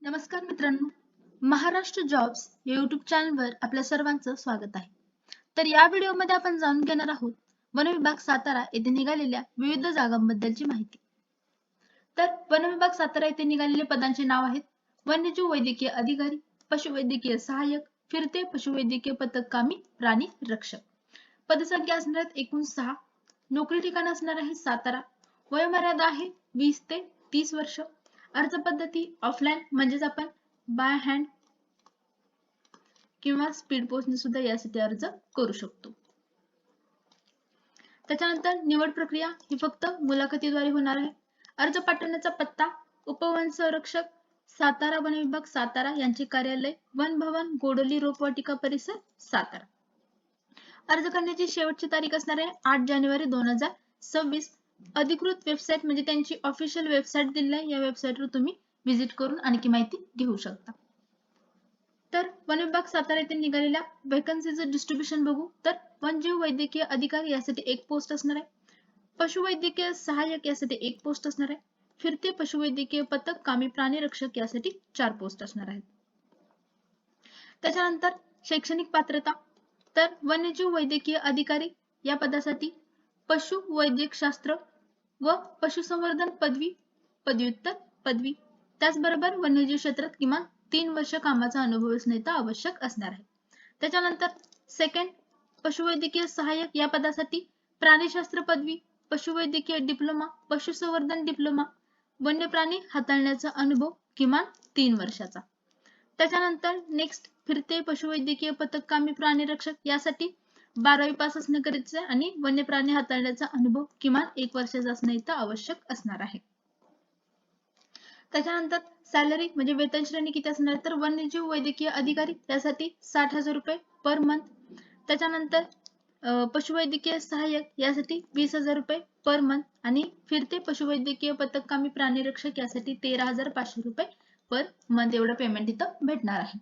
नमस्कार मित्रांनो, महाराष्ट्र जॉब्स या युट्यूब चॅनलवर आपल्या सर्वांचं स्वागत आहे. तर या व्हिडिओमध्ये आपण जाणून घेणार आहोत वन विभाग सातारा येथे निघालेल्या विविध जागांबद्दलची माहिती. तर वन विभाग सातारा येथे निघालेले पदांचे नाव आहेत: वन्यजीव वैद्यकीय अधिकारी, पशुवैद्यकीय सहाय्यक, फिरते पशुवैद्यकीय पथककामी प्राणी रक्षक. पदसंख्या असणार आहेत एकूण 6. नोकरी ठिकाण असणार आहे सातारा. वयोमर्यादा आहे 20 ते 30 वर्ष. अर्ज पद्धती ऑफलाईन म्हणजेच आपण बाय हँड किंवा स्पीड पोस्टने सुद्धा यासाठी अर्ज करू शकतो. त्याच्यानंतर निवड प्रक्रिया ही फक्त मुलाखतीद्वारे होणार आहे. अर्ज पाठवण्याचा पत्ता उपवन संरक्षक सातारा वन विभाग सातारा यांचे कार्यालय वन भवन गोडोली रोपवाटिका परिसर सातारा. अर्ज करण्याची शेवटची तारीख असणार आहे 8 जानेवारी 2026. अधिकृत वेबसाईट म्हणजे त्यांची ऑफिशियल वेबसाईट दिली आहे, या वेबसाईटवर तुम्ही व्हिजिट करून आणखी माहिती घेऊ शकता. तर वन विभाग सातारा येथे निघालेल्या व्हॅकन्सीचं डिस्ट्रीब्युशन बघू तर वन्यजीव वैद्यकीय अधिकारी यासाठी 1 पोस्ट असणार आहे. पशुवैद्यकीय सहाय्यक यासाठी 1 पोस्ट असणार आहे. फिरते पशुवैद्यकीय पथक कामी प्राणी रक्षक यासाठी 4 पोस्ट असणार आहेत. त्याच्यानंतर शैक्षणिक पात्रता तर वन्यजीव वैद्यकीय अधिकारी या पदासाठी पशुवैद्यकशास्त्र व पशुसंवर्धन पदवी, पदव्युत्तर पदवी, त्याचबरोबर वन्यजीव क्षेत्रात किमान 3 वर्ष कामाचा अनुभव असणे आवश्यक असणार आहे. त्याच्यानंतर सेकंड पशुवैद्यकीय सहाय्यक या पदासाठी प्राणीशास्त्र पदवी, पशुवैद्यकीय डिप्लोमा, पशुसंवर्धन डिप्लोमा, वन्यप्राणी हाताळण्याचा अनुभव किमान 3 वर्षाचा. त्याच्यानंतर नेक्स्ट फिरते पशुवैद्यकीय पथककामी प्राणी रक्षक यासाठी 12वी पास असणे गरजेचे आहे आणि वन्यप्राणी हाताळण्याचा अनुभव किमान 1 वर्षाचा असणे आवश्यक असणार आहे. त्याच्यानंतर सॅलरी म्हणजे वेतन श्रेणी किती असणार तर वन्यजीव वैद्यकीय अधिकारी यासाठी 60,000 रुपये पर मंथ. त्याच्यानंतर पशुवैद्यकीय सहाय्यक यासाठी 20,000 रुपये पर मंथ आणि फिरते पशुवैद्यकीय पथककामी प्राणी रक्षक यासाठी 13,500 रुपये पर मंथ एवढं पेमेंट इथं भेटणार आहे.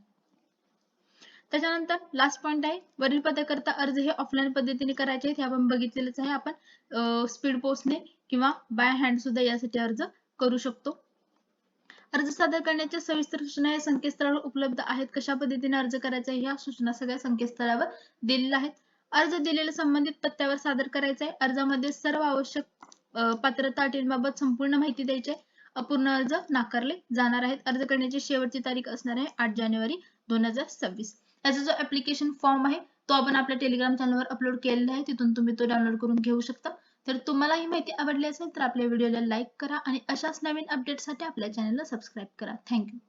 त्याच्यानंतर लास्ट पॉइंट आहे वरील पदाकरता अर्ज हे ऑफलाईन पद्धतीने करायचे आहेत, हे आपण बघितलेलंच आहे. आपण स्पीड पोस्टने किंवा बाय हँड सुद्धा यासाठी अर्ज करू शकतो. अर्ज सादर करण्याच्या सविस्तर सूचना या संकेतस्थळावर उपलब्ध आहेत. कशा पद्धतीने अर्ज करायचा ह्या सूचना सगळ्या संकेतस्थळावर दिलेल्या आहेत. अर्ज दिलेल्या संबंधित पत्त्यावर सादर करायचा आहे. अर्जामध्ये सर्व आवश्यक पात्रता अटींबाबत संपूर्ण माहिती द्यायची आहे. अपूर्ण अर्ज नाकारले जाणार आहेत. अर्ज करण्याची शेवटची तारीख असणार आहे 8 जानेवारी 2026. याचा जो ऍप्लिकेशन फॉर्म आहे तो आपण आपल्या टेलिग्राम चॅनलवर अपलोड केलेला आहे, तिथून तुम्ही तो डाउनलोड करून घेऊ शकता. तर तुम्हाला ही माहिती आवडली असेल तर आपल्या व्हिडिओला लाईक करा आणि अशाच नवीन अपडेटसाठी आपल्या चॅनलला सबस्क्राईब करा. थँक्यू.